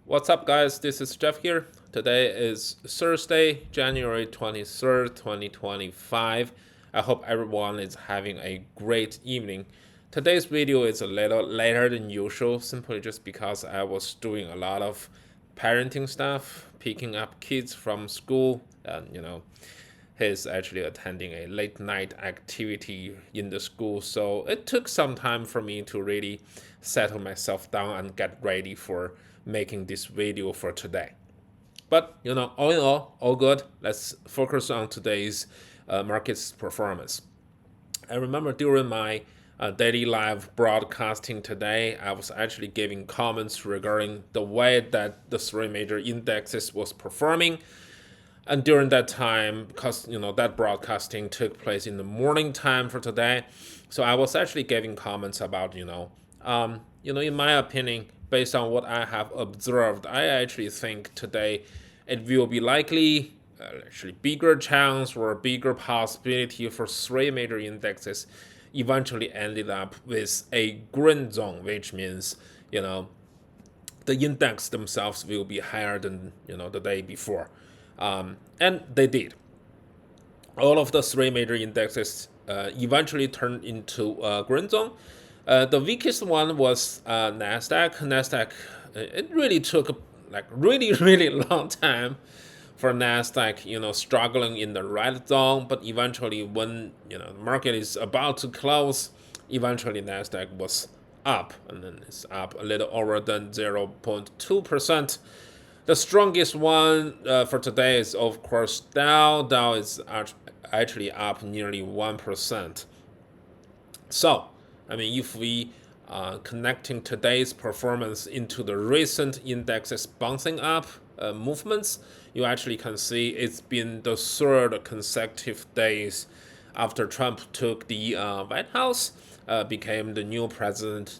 What's up, guys? This is Jeff here. Today is Thursday, January 23rd, 2025. I hope everyone is having a great evening. Today's video is a little later than usual, simply just because I was doing a lot of parenting stuff, picking up kids from school, and he's actually attending a late night activity in the school. So it took some time for me to really settle myself down and get ready for making this video for today. But all in all good. Let's focus on today's market's performance. I remember during my daily live broadcasting today, I was actually giving comments regarding the way that the three major indexes was performing. And during that time, because that broadcasting took place in the morning time for today, so I was actually giving comments about in my opinion, based on what I have observed, I actually think today it will be likely actually bigger chance or bigger possibility for three major indexes eventually ended up with a green zone, which means the index themselves will be higher than the day before. And they did. All of the three major indexes eventually turned into a green zone. The weakest one was Nasdaq. Nasdaq, it really took really long time for Nasdaq, struggling in the red zone. But eventually, when the market is about to close, eventually Nasdaq was up, and then it's up a little over than 0.2%. The strongest one for today is, of course, Dow. Dow is actually up nearly 1%. So, if we connecting today's performance into the recent indexes bouncing up movements, you actually can see it's been the third consecutive days after Trump took the White House, became the new president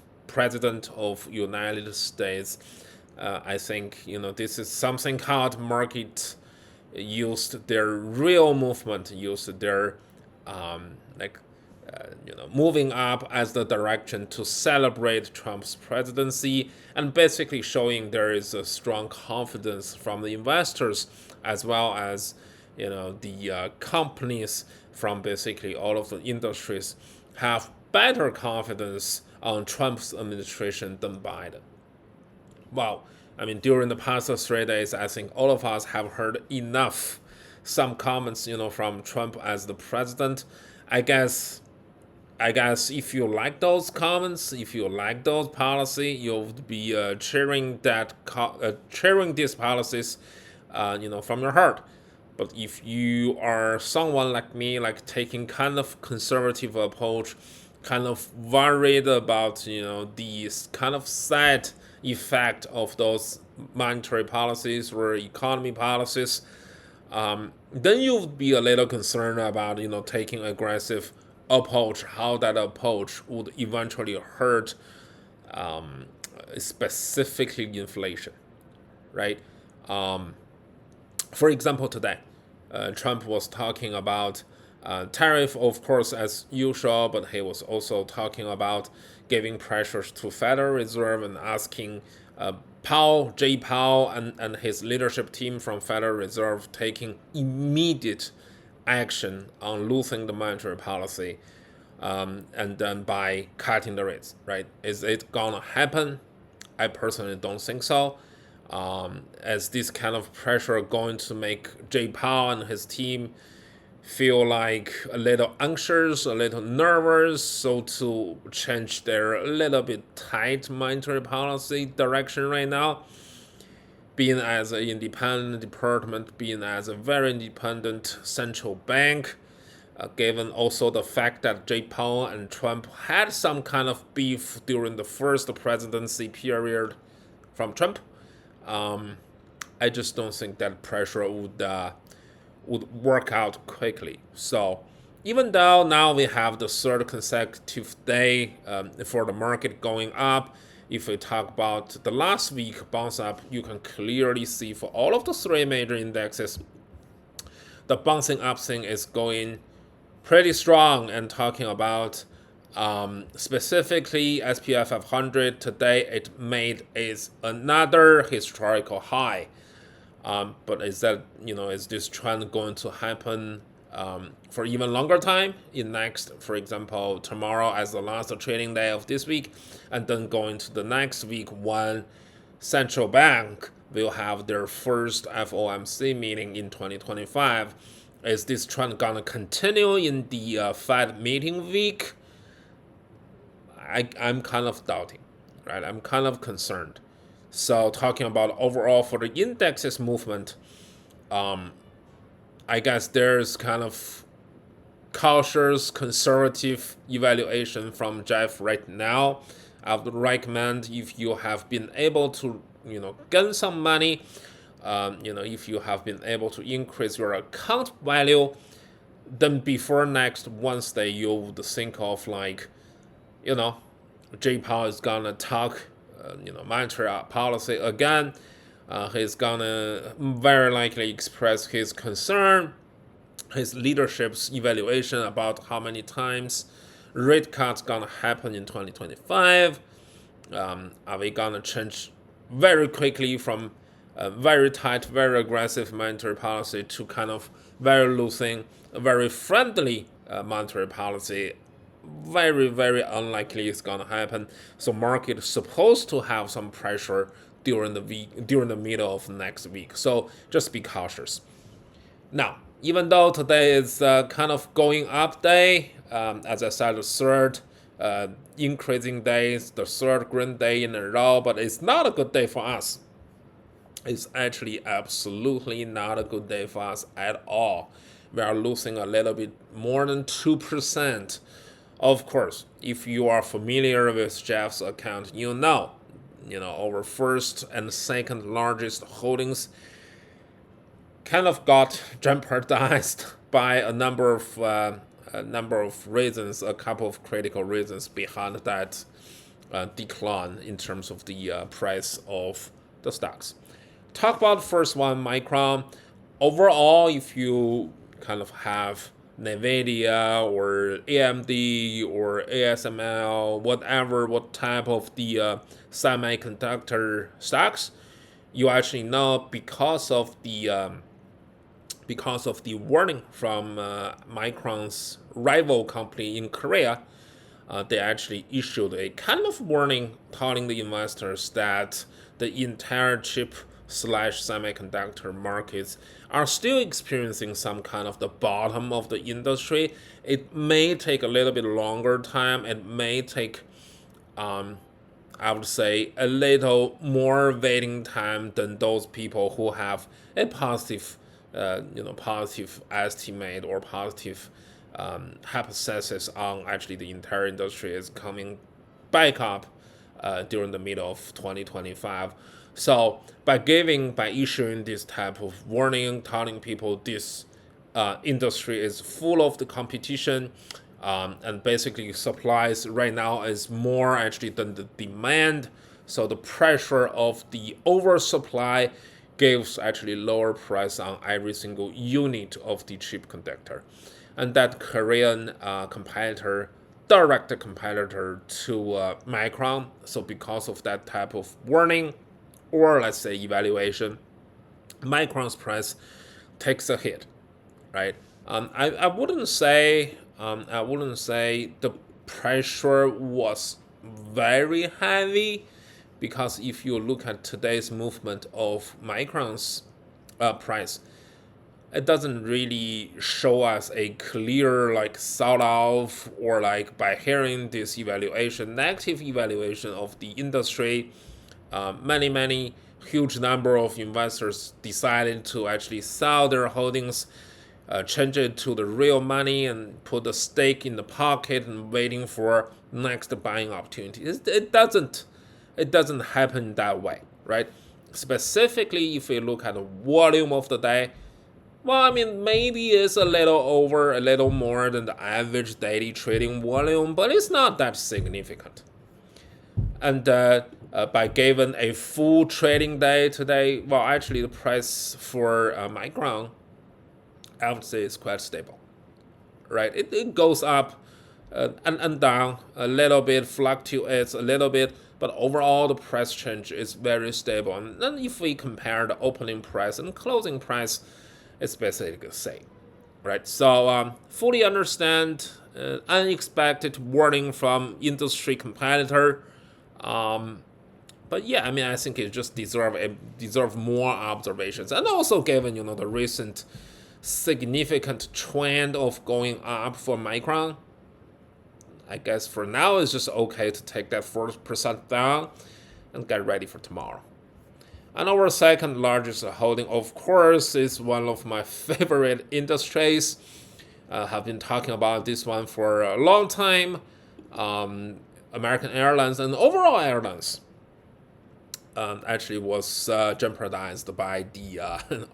of United States. I think this is something called market used their real movement, used their moving up as the direction to celebrate Trump's presidency, and basically showing there is a strong confidence from the investors as well as the companies from basically all of the industries have better confidence on Trump's administration than Biden. Wow, during the past 3 days, I think all of us have heard enough. Some comments, from Trump as the president. I guess if you like those comments, if you like those policy, you'll be cheering these policies, from your heart. But if you are someone like me, like taking kind of conservative approach, kind of worried about these kind of side effect of those monetary policies or economy policies, then you'll be a little concerned about taking aggressive approach, how that approach would eventually hurt specifically inflation, right? For example, today Trump was talking about tariff, of course, as usual, but he was also talking about giving pressures to Federal Reserve and asking Jay Powell and his leadership team from Federal Reserve taking immediate action on loosening the monetary policy, and then by cutting the rates, right? Is it gonna happen? I personally don't think so. As this kind of pressure going to make Jay Powell and his team feel like a little anxious, a little nervous, so to change their a little bit tight monetary policy direction right now. Being as an independent department, being as a very independent central bank, given also the fact that Jay Powell and Trump had some kind of beef during the first presidency period from Trump, I just don't think that pressure would work out quickly. So even though now we have the third consecutive day for the market going up, if we talk about the last week bounce up, you can clearly see for all of the three major indexes, the bouncing up thing is going pretty strong, and talking about Specifically, SPY 500 today it made is another historical high. But is this trend going to happen for even longer time in next, for example, tomorrow as the last trading day of this week, and then going to the next week when central bank will have their first FOMC meeting in 2025? Is this trend gonna continue in the Fed meeting week? I'm kind of doubting, right? I'm kind of concerned. So talking about overall for the indexes movement, I guess there's kind of cautious, conservative evaluation from Jeff right now. I would recommend if you have been able to, gain some money, if you have been able to increase your account value, then before next Wednesday, you would think of J. Powell is gonna talk, monetary policy again. He's gonna very likely express his concern, his leadership's evaluation about how many times rate cuts gonna happen in 2025. Are we gonna change very quickly from very tight, very aggressive monetary policy to kind of very loosening, very friendly monetary policy? Very, very unlikely it's gonna happen. So market is supposed to have some pressure during the middle of next week. So just be cautious. Now, even though today is kind of going up day, as I said, the third increasing days, the third green day in a row, but it's not a good day for us. It's actually absolutely not a good day for us at all. We are losing a little bit more than 2%. Of course, if you are familiar with Jeff's account, our first and second largest holdings kind of got jeopardized by a number of reasons, a couple of critical reasons behind that decline in terms of the price of the stocks. Talk about first one, Micron. Overall, if you kind of have NVDA or AMD or ASML, what type of the semiconductor stocks, you actually know because of the warning from Micron's rival company in Korea, they actually issued a kind of warning telling the investors that the entire chip/semiconductor markets are still experiencing some kind of the bottom of the industry. It may take a little bit longer time. It may take, I would say, a little more waiting time than those people who have a positive estimate or positive hypothesis on actually the entire industry is coming back up during the middle of 2025. So by issuing this type of warning, telling people this industry is full of the competition, and basically supplies right now is more actually than the demand. So the pressure of the oversupply gives actually lower price on every single unit of the chip conductor. And that Korean competitor, direct competitor to Micron, so because of that type of warning, or let's say evaluation, Micron's price takes a hit, right? I wouldn't say the pressure was very heavy, because if you look at today's movement of Micron's price, it doesn't really show us a clear sell off, or by hearing this negative evaluation of the industry. Many huge number of investors decided to actually sell their holdings, change it to the real money, and put the stake in the pocket and waiting for next buying opportunity. It doesn't happen that way, right? Specifically, if we look at the volume of the day, maybe it's a little more than the average daily trading volume, but it's not that significant. And by given a full trading day today, actually the price for Micron, I would say, is quite stable, right? It goes up and down a little bit, fluctuates a little bit, but overall the price change is very stable. And then if we compare the opening price and closing price, it's basically the same, right? So fully understand unexpected warning from industry competitor. But yeah, I mean, I think it just deserve more observations, and also given the recent significant trend of going up for Micron, I guess for now it's just okay to take that 4% down and get ready for tomorrow. And our second largest holding, of course, is one of my favorite industries. Have been talking about this one for a long time. American Airlines and overall airlines actually was jeopardized by the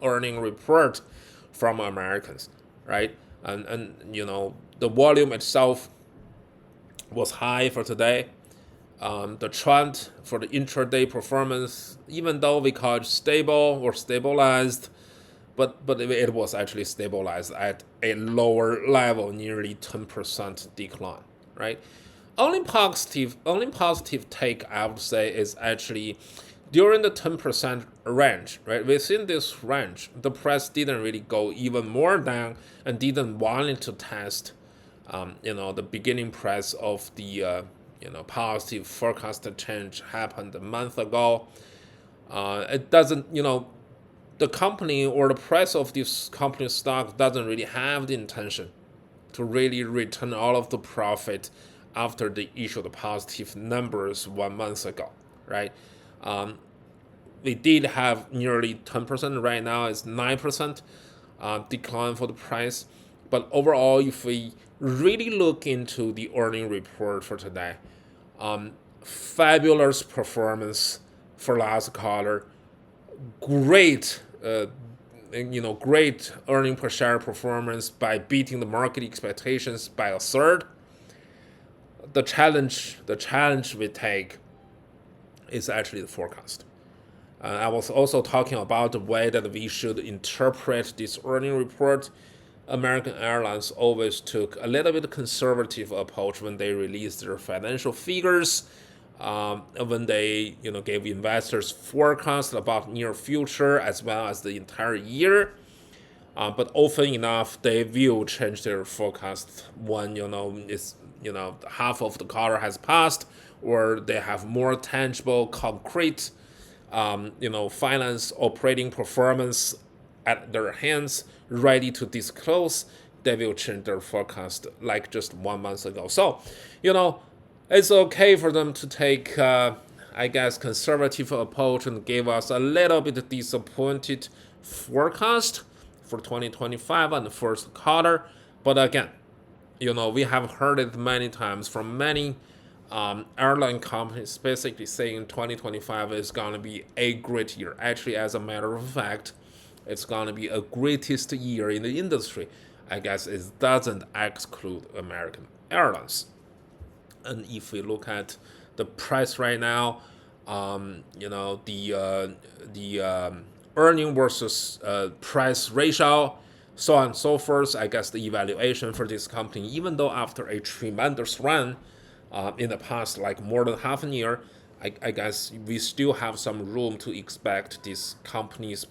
earning report from Americans, right? And the volume itself was high for today. The trend for the intraday performance, even though we call it stable or stabilized, but it was actually stabilized at a lower level, nearly 10% decline, right? Only positive take I would say is actually during the 10% range, right? Within this range, the price didn't really go even more down and didn't want to test, the beginning price of the positive forecasted change happened a month ago. It doesn't, the company or the price of this company's stock doesn't really have the intention to really return all of the profit after they issued the positive numbers 1 month ago, right? We did have nearly 10%. Right now it's 9% decline for the price. But overall, if we really look into the earning report for today, fabulous performance for last quarter, great great earning per share performance by beating the market expectations by a third. The challenge we take is actually the forecast. I was also talking about the way that we should interpret this earning report. American Airlines always took a little bit conservative approach when they released their financial figures, when they gave investors forecast about near future as well as the entire year. But often enough, they will change their forecast when it's half of the quarter has passed, or they have more tangible, concrete, finance operating performance at their hands, ready to disclose. They will change their forecast like just 1 month ago. So, it's okay for them to take, conservative approach and give us a little bit disappointed forecast for 2025 and the first quarter. But again, we have heard it many times from many airline companies basically saying 2025 is going to be a great year. Actually, as a matter of fact, it's going to be a greatest year in the industry. I guess it doesn't exclude American Airlines. And if we look at the price right now, the earning versus price ratio, so on and so forth, I guess the evaluation for this company, even though after a tremendous run in the past, like more than half a year, I guess we still have some room to expect this company's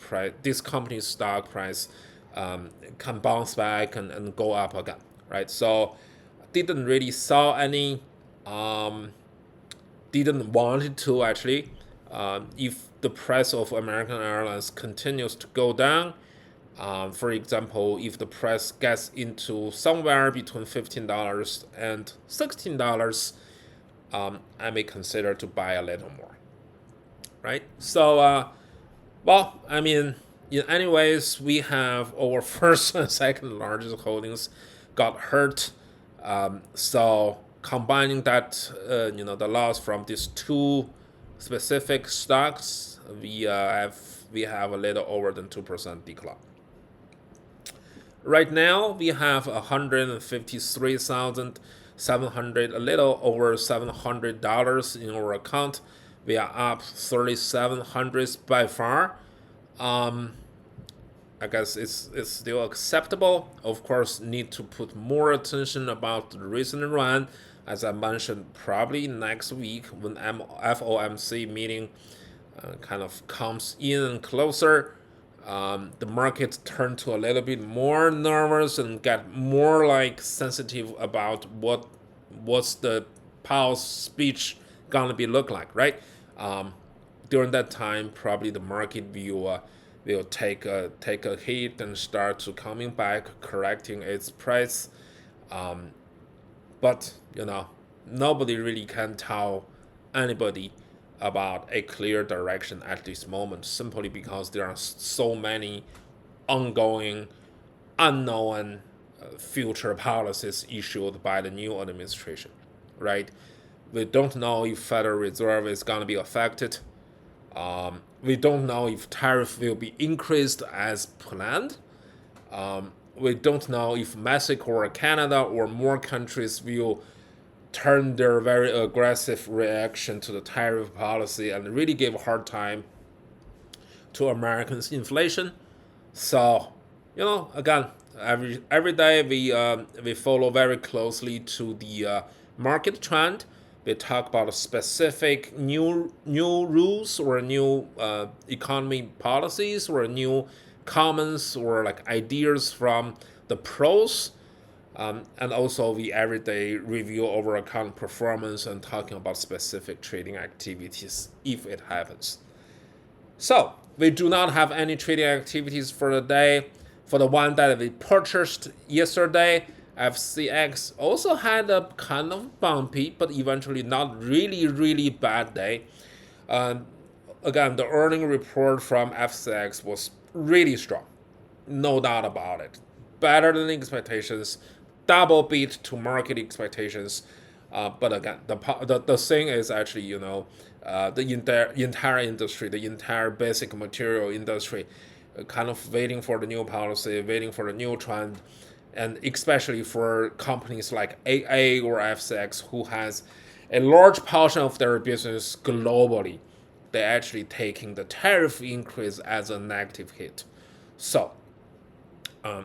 stock price can bounce back and go up again, right? So didn't really saw any, didn't want it to actually. If the price of American Airlines continues to go down, for example, if the price gets into somewhere between $15 and $16, I may consider to buy a little more, right? So, in any ways, we have our first and second largest holdings got hurt. So combining that, the loss from these two specific stocks, we have a little over than 2% decline. Right now, we have 153,700, a little over $700 in our account. We are up 3,700 by far. I guess it's still acceptable. Of course, need to put more attention about the recent run. As I mentioned, probably next week when FOMC meeting kind of comes in and closer, the market turn to a little bit more nervous and get more like sensitive about what's the Powell's speech gonna be look like, right? During that time, probably the market will take a hit and start to coming back, correcting its price. But nobody really can tell anybody about a clear direction at this moment, simply because there are so many ongoing, unknown future policies issued by the new administration, right? We don't know if Federal Reserve is going to be affected. We don't know if tariff will be increased as planned. We don't know if Mexico or Canada or more countries will turn their very aggressive reaction to the tariff policy and really give a hard time to Americans' inflation. So, again, every day we follow very closely to the market trend. We talk about specific new rules or new economy policies or new comments or like ideas from the pros. And also we every day review over account performance and talking about specific trading activities if it happens. So we do not have any trading activities for the day. For the one that we purchased yesterday, FCX also had a kind of bumpy, but eventually not really bad day. Again, the earning report from FCX was really strong, no doubt about it. Better than expectations, double beat to market expectations. But again, the thing is actually, the entire industry, the entire basic material industry, kind of waiting for the new policy, waiting for the new trend. And especially for companies like AA or FCX, who has a large portion of their business globally, they're actually taking the tariff increase as a negative hit. So,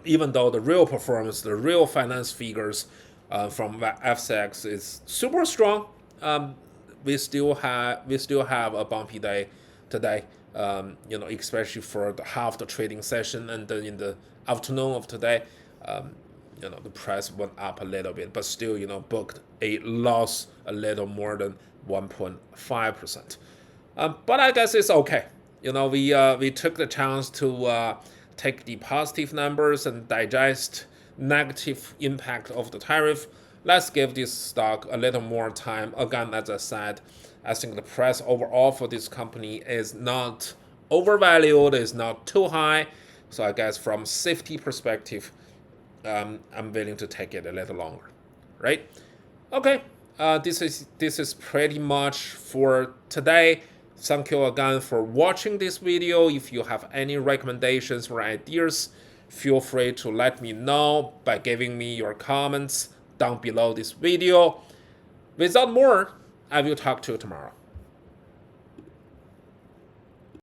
even though the real performance, the real finance figures from FCX is super strong, we still have a bumpy day today. Especially for half the trading session, and then in the afternoon of today. The price went up a little bit, but still, booked a loss a little more than 1.5%. But I guess it's okay. We took the chance to take the positive numbers and digest negative impact of the tariff. Let's give this stock a little more time. Again, as I said, I think the price overall for this company is not overvalued, is not too high. So I guess from safety perspective, I'm willing to take it a little longer, right? Okay, this is pretty much for today. Thank you again for watching this video. If you have any recommendations or ideas, feel free to let me know by giving me your comments down below this video. Without more, I will talk to you tomorrow.